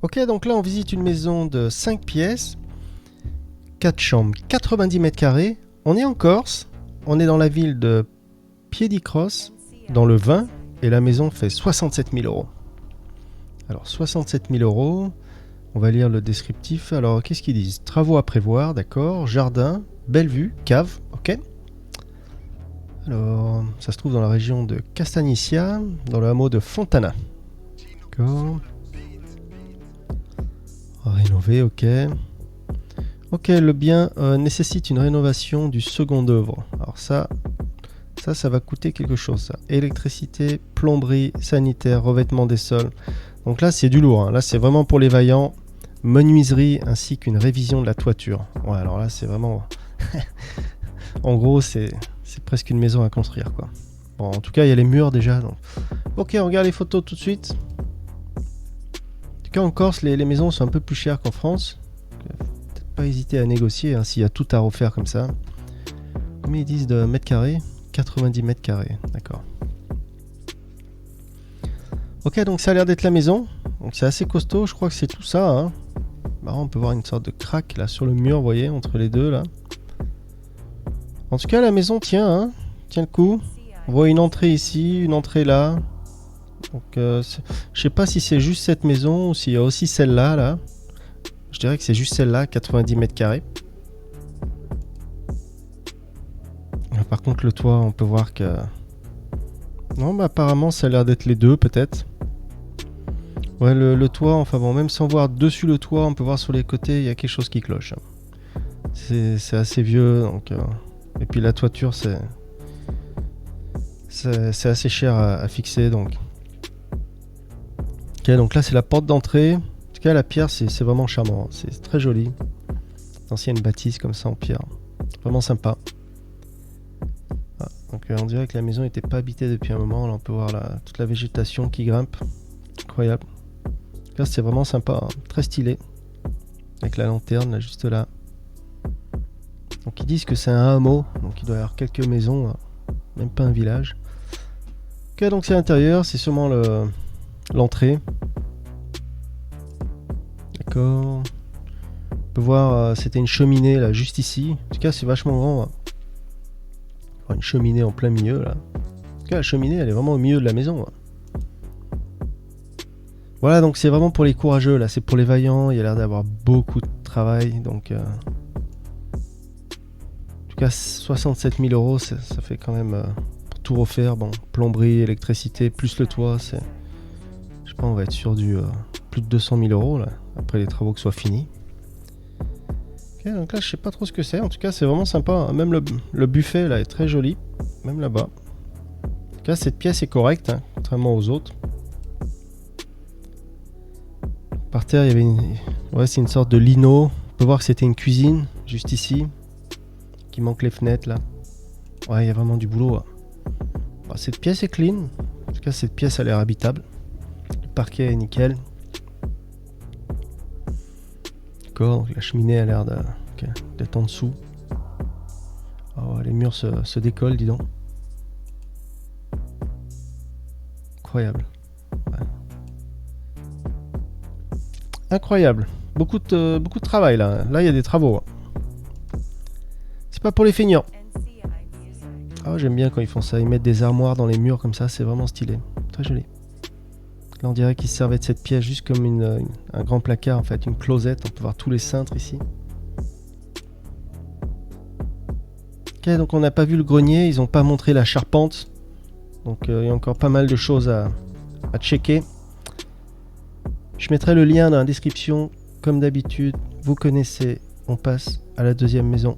Ok, donc là on visite une maison de 5 pièces, 4 chambres, 90 mètres carrés. On est en Corse, on est dans la ville de Piedicross, dans le 20, et la maison fait 67 000 euros. Alors 67 000 euros, on va lire le descriptif. Alors qu'est-ce qu'ils disent? Travaux à prévoir, d'accord, jardin, belle vue, cave, ok. Alors ça se trouve dans la région de Castagniccia, dans le hameau de Fontana. D'accord. Rénové, ok. Ok, le bien nécessite une rénovation du second œuvre. Alors ça va coûter quelque chose. Ça. Électricité, plomberie, sanitaire, revêtement des sols. Donc là, c'est du lourd. Hein. Là, c'est vraiment pour les vaillants. Menuiserie ainsi qu'une révision de la toiture. Ouais, alors là, c'est vraiment... en gros, c'est presque une maison à construire, quoi. Bon, en tout cas, il y a les murs déjà. Donc... Ok, on regarde les photos tout de suite. En tout cas, en Corse, les maisons sont un peu plus chères qu'en France. Peut-être pas hésiter à négocier hein, s'il y a tout à refaire comme ça. Combien ils disent de mètres carrés? 90 mètres carrés, d'accord. Ok, donc ça a l'air d'être la maison. Donc c'est assez costaud, je crois que c'est tout ça. Hein. Marrant, on peut voir une sorte de craque là sur le mur, vous voyez, entre les deux là. En tout cas, la maison tient, hein, tient le coup. On voit une entrée ici, une entrée là. Donc je sais pas si c'est juste cette maison ou s'il y a aussi celle-là là. Je dirais que c'est juste celle-là, 90 mètres carrés. Par contre, le toit, on peut voir que... Non, mais apparemment, ça a l'air d'être les deux, peut-être. Ouais, le toit, enfin bon, même sans voir dessus le toit, on peut voir sur les côtés, il y a quelque chose qui cloche. C'est assez vieux, donc... Et puis la toiture, c'est assez cher à fixer, donc... Ok, donc là, c'est la porte d'entrée. En tout cas, la pierre, c'est vraiment charmant. C'est très joli. Ancienne bâtisse, comme ça, en pierre. Vraiment sympa. Donc on dirait que la maison n'était pas habitée depuis un moment. Là on peut voir toute la végétation qui grimpe. Incroyable. Là c'est vraiment sympa, hein. Très stylé. Avec la lanterne là juste là. Donc ils disent que c'est un hameau. Donc il doit y avoir quelques maisons. Hein. Même pas un village. Ok, donc c'est l'intérieur. C'est sûrement l'entrée. D'accord. On peut voir c'était une cheminée là juste ici. En tout cas c'est vachement grand. Hein. Une cheminée en plein milieu là. En tout cas la cheminée elle est vraiment au milieu de la maison. Hein. Voilà, donc c'est vraiment pour les courageux, là, c'est pour les vaillants, il y a l'air d'avoir beaucoup de travail, donc... En tout cas, 67 000 euros, ça fait quand même... pour tout refaire, bon, plomberie, électricité, plus le toit, c'est... Je sais pas, on va être sur du... plus de 200 000 euros, là, après les travaux que soient finis. Ok, donc là, je sais pas trop ce que c'est, en tout cas, c'est vraiment sympa, hein. Même le buffet, là, est très joli, même là-bas. En tout cas, cette pièce est correcte, hein, contrairement aux autres. Par terre, il y avait ouais, c'est une sorte de lino. On peut voir que c'était une cuisine, juste ici. Qui manque les fenêtres, là. Ouais, il y a vraiment du boulot. Là. Bon, cette pièce est clean. En tout cas, cette pièce a l'air habitable. Le parquet est nickel. D'accord, donc la cheminée a l'air d'être en dessous. Oh, les murs se décollent, dis donc. Incroyable. Ouais. Incroyable. Beaucoup de travail, là. Là, il y a des travaux. C'est pas pour les feignants. Ah, j'aime bien quand ils font ça. Ils mettent des armoires dans les murs comme ça. C'est vraiment stylé. Très joli. Là, on dirait qu'ils servaient de cette pièce juste comme un grand placard, en fait. Une closette. On peut voir tous les cintres ici. Ok, donc on n'a pas vu le grenier. Ils n'ont pas montré la charpente. Donc il y a encore pas mal de choses à checker. Je mettrai le lien dans la description. Comme d'habitude, vous connaissez. On passe à la deuxième maison.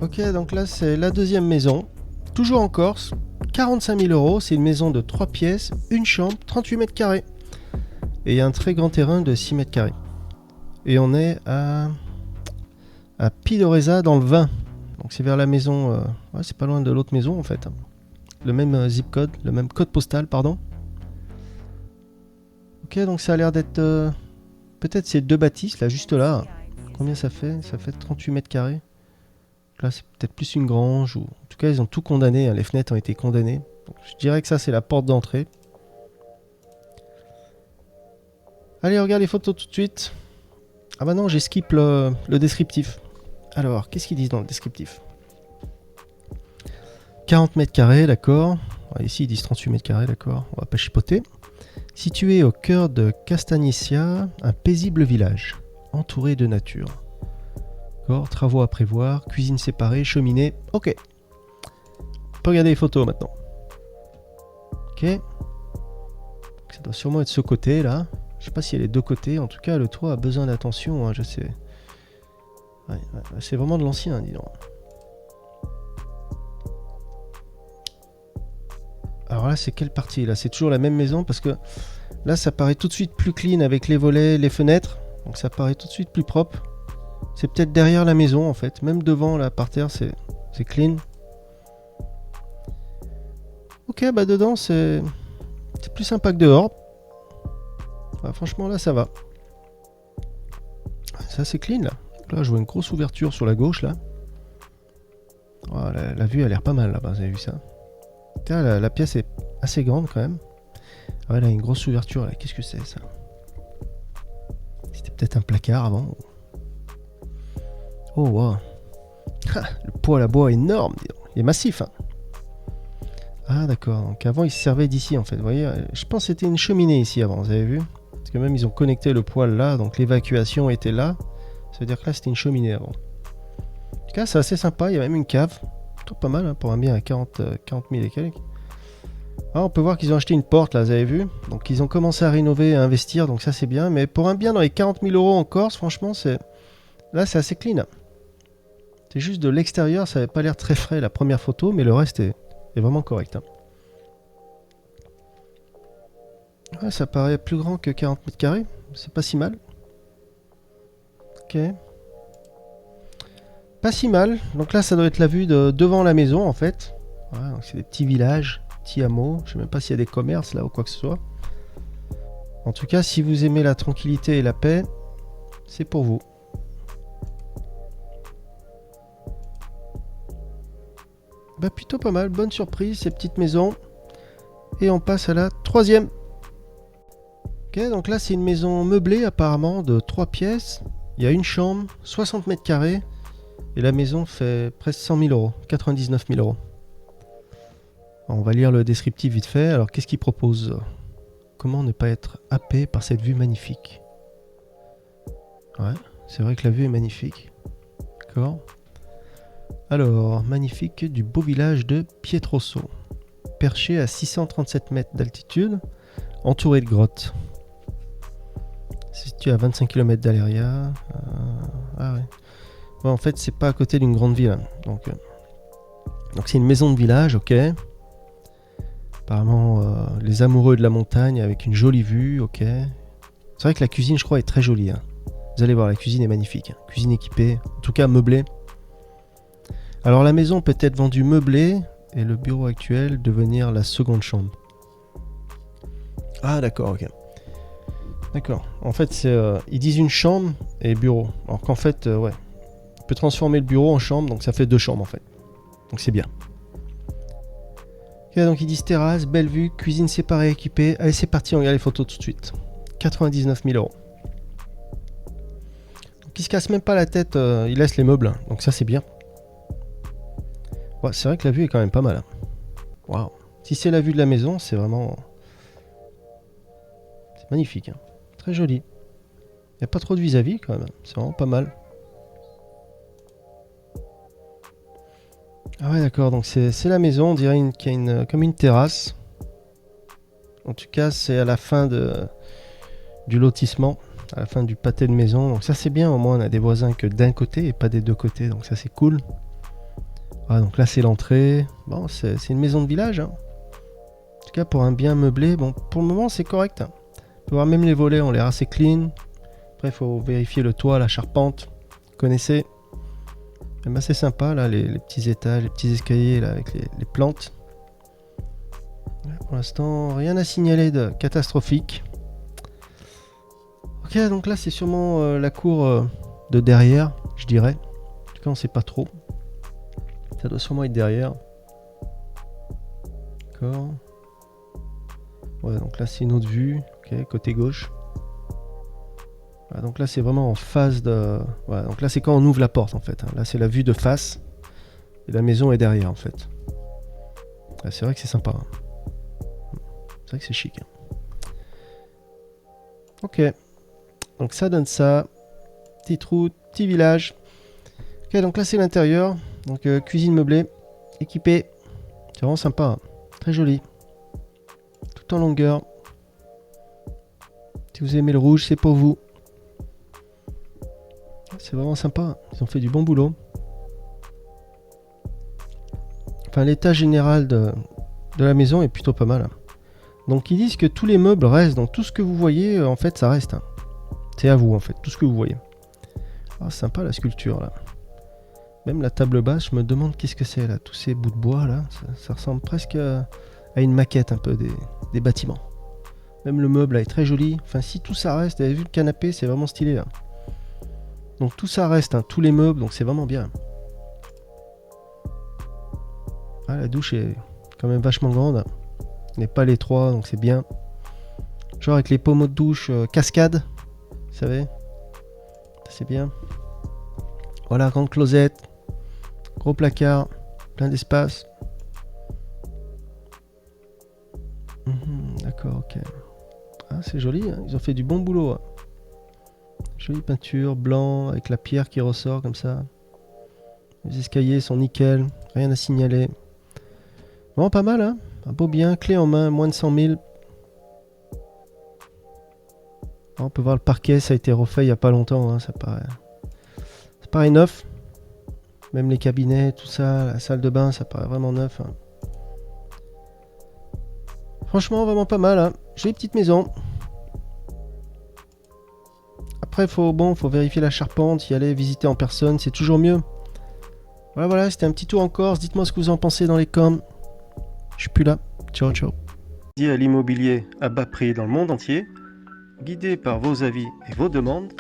Ok, donc là c'est la deuxième maison. Toujours en Corse. 45 000 euros. C'est une maison de 3 pièces, une chambre, 38 mètres carrés. Et il y a un très grand terrain de 6 mètres carrés. Et on est à Pidoresa dans le 20. Donc c'est vers la maison... ouais, c'est pas loin de l'autre maison en fait. Le même zip code, le même code postal, pardon. Ok, donc ça a l'air d'être... peut-être ces deux bâtisses, là, juste là. Combien ça fait? Ça fait 38 mètres carrés. Là, c'est peut-être plus une grange. Ou... En tout cas, ils ont tout condamné. Hein. Les fenêtres ont été condamnées. Donc, je dirais que ça, c'est la porte d'entrée. Allez, regarde les photos tout de suite. Ah bah non, j'ai skip le descriptif. Alors, qu'est-ce qu'ils disent dans le descriptif? 40 mètres carrés, d'accord. Ici, ils disent 38 mètres carrés, d'accord. On va pas chipoter. Situé au cœur de Castagnecia, un paisible village, entouré de nature. D'accord, travaux à prévoir, cuisine séparée, cheminée. Ok. On peut regarder les photos maintenant. Ok. Ça doit sûrement être ce côté là. Je sais pas s'il y a les deux côtés. En tout cas, le toit a besoin d'attention, hein, je sais. Ouais, c'est vraiment de l'ancien, dis donc. Alors là, c'est quelle partie? Là, c'est toujours la même maison parce que là, ça paraît tout de suite plus clean avec les volets, les fenêtres. Donc ça paraît tout de suite plus propre. C'est peut-être derrière la maison en fait. Même devant, là, par terre, c'est clean. Ok, bah dedans, c'est plus sympa que dehors. Bah, franchement, là, ça va. Ça, c'est clean, là. Donc là, je vois une grosse ouverture sur la gauche, là. Oh, la vue a l'air pas mal, là-bas. Vous avez vu ça? La pièce est assez grande, quand même. Ah ouais, là, une grosse ouverture, là. Qu'est-ce que c'est, ça? C'était peut-être un placard avant. Oh, wow. Le poêle à bois est énorme. Il est massif, hein. Ah, d'accord. Donc avant, il se servait d'ici, en fait. Vous voyez, je pense que c'était une cheminée ici avant. Vous avez vu? Parce que même, ils ont connecté le poêle là. Donc l'évacuation était là. Ça veut dire que là, c'était une cheminée avant. En tout cas, c'est assez sympa. Il y a même une cave. Plutôt pas mal, hein, pour un bien à 40 000 et quelques. Ah, on peut voir qu'ils ont acheté une porte, là, vous avez vu? Donc ils ont commencé à rénover, à investir. Donc ça, c'est bien. Mais pour un bien dans les 40 000 euros en Corse, franchement, là, c'est assez clean. C'est juste de l'extérieur, ça n'avait pas l'air très frais la première photo. Mais le reste est vraiment correct. Hein. Ouais, ça paraît plus grand que 40 mètres carrés. C'est pas si mal. Ok. Pas si mal. Donc là, ça doit être la vue de devant la maison, en fait. Voilà, donc c'est des petits villages, petits hameaux. Je sais même pas s'il y a des commerces là ou quoi que ce soit. En tout cas, si vous aimez la tranquillité et la paix, c'est pour vous. Bah plutôt pas mal. Bonne surprise, ces petites maisons. Et on passe à la troisième. Ok, donc là, c'est une maison meublée apparemment de 3 pièces. Il y a une chambre, 60 mètres carrés. Et la maison fait presque 100 000 euros, 99 000 euros. On va lire le descriptif vite fait. Alors, qu'est-ce qu'il propose? Comment ne pas être happé par cette vue magnifique? Ouais, c'est vrai que la vue est magnifique. D'accord. Alors, magnifique du beau village de Pietroso. Perché à 637 mètres d'altitude, entouré de grottes. Situé à 25 km d'Aleria. Ah ouais. Ouais, en fait, c'est pas à côté d'une grande ville. Donc c'est une maison de village, ok. Apparemment, les amoureux de la montagne avec une jolie vue, ok. C'est vrai que la cuisine, je crois, est très jolie. Hein. Vous allez voir, la cuisine est magnifique. Hein. Cuisine équipée, en tout cas meublée. Alors la maison peut être vendue meublée et le bureau actuel devenir la seconde chambre. Ah d'accord, ok. D'accord. En fait, ils disent une chambre et bureau. Alors qu'en fait, ouais. On peut transformer le bureau en chambre, donc ça fait 2 chambres en fait. Donc c'est bien. Ok, donc ils disent terrasse, belle vue, cuisine séparée, équipée. Allez, c'est parti, on regarde les photos tout de suite. 99 000 euros. Donc ils se cassent même pas la tête, ils laissent les meubles. Donc ça c'est bien. Ouais, c'est vrai que la vue est quand même pas mal. Hein. Waouh. Si c'est la vue de la maison, c'est vraiment... C'est magnifique. Hein. Très joli. Il n'y a pas trop de vis-à-vis quand même. C'est vraiment pas mal. Ah ouais d'accord, donc c'est la maison, on dirait qu'il y a comme une terrasse. En tout cas c'est à la fin du lotissement, à la fin du pâté de maison. Donc ça c'est bien, au moins on a des voisins que d'un côté et pas des deux côtés, donc ça c'est cool. Ah, donc là c'est l'entrée, bon c'est une maison de village. Hein. En tout cas pour un bien meublé, bon pour le moment c'est correct. Hein. On peut voir même les volets ont l'air assez clean. Après il faut vérifier le toit, la charpente, vous connaissez. Même assez sympa là, les petits étages, les petits escaliers là avec les plantes. Pour l'instant, rien à signaler de catastrophique. Ok, donc là c'est sûrement la cour de derrière, je dirais. En tout cas, on sait pas trop. Ça doit sûrement être derrière. D'accord. Ouais, donc là c'est une autre vue. Ok, côté gauche. Voilà, donc là c'est vraiment en face de... Voilà, donc là c'est quand on ouvre la porte en fait. Hein. Là c'est la vue de face. Et la maison est derrière en fait. Ah, c'est vrai que c'est sympa. Hein. C'est vrai que c'est chic. Hein. Ok. Donc ça donne ça. Petite route, petit village. Ok, donc là c'est l'intérieur. Donc cuisine meublée, équipée. C'est vraiment sympa. Hein. Très joli. Tout en longueur. Si vous aimez le rouge, c'est pour vous. C'est vraiment sympa. Ils ont fait du bon boulot. Enfin, l'état général de la maison est plutôt pas mal. Hein. Donc ils disent que tous les meubles restent. Donc tout ce que vous voyez, en fait, ça reste. Hein. C'est à vous, en fait, tout ce que vous voyez. Ah, sympa la sculpture, là. Même la table basse, je me demande qu'est-ce que c'est, là. Tous ces bouts de bois, là. Ça ressemble presque à une maquette, un peu, des bâtiments. Même le meuble, là, est très joli. Enfin, si tout ça reste, vous avez vu le canapé, c'est vraiment stylé, là. Donc tout ça reste, hein, tous les meubles, donc c'est vraiment bien. Ah, la douche est quand même vachement grande. On n'est pas à l'étroit, donc c'est bien. Genre avec les pommeaux de douche cascade, vous savez. C'est bien. Voilà, grande closette. Gros placard, plein d'espace. D'accord, ok. Ah, c'est joli, hein. Ils ont fait du bon boulot. Hein. Jolie peinture, blanc, avec la pierre qui ressort comme ça. Les escaliers sont nickel, rien à signaler. Vraiment pas mal, hein. Un beau bien, clé en main, moins de 100 000. On peut voir le parquet, ça a été refait il n'y a pas longtemps, hein. Ça paraît neuf. Même les cabinets, tout ça, la salle de bain, ça paraît vraiment neuf. Hein. Franchement, vraiment pas mal. Hein. Jolie petite maison. Après, faut vérifier la charpente, y aller, visiter en personne, c'est toujours mieux. Voilà, c'était un petit tour en Corse. Dites-moi ce que vous en pensez dans les coms. Je suis plus là. Ciao, ciao. Dédié à l'immobilier à bas prix dans le monde entier, guidé par vos avis et vos demandes,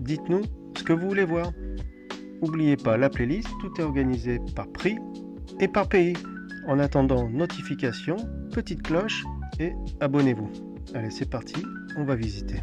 dites-nous ce que vous voulez voir. N'oubliez pas la playlist, tout est organisé par prix et par pays. En attendant, notification, petite cloche et abonnez-vous. Allez, c'est parti, on va visiter.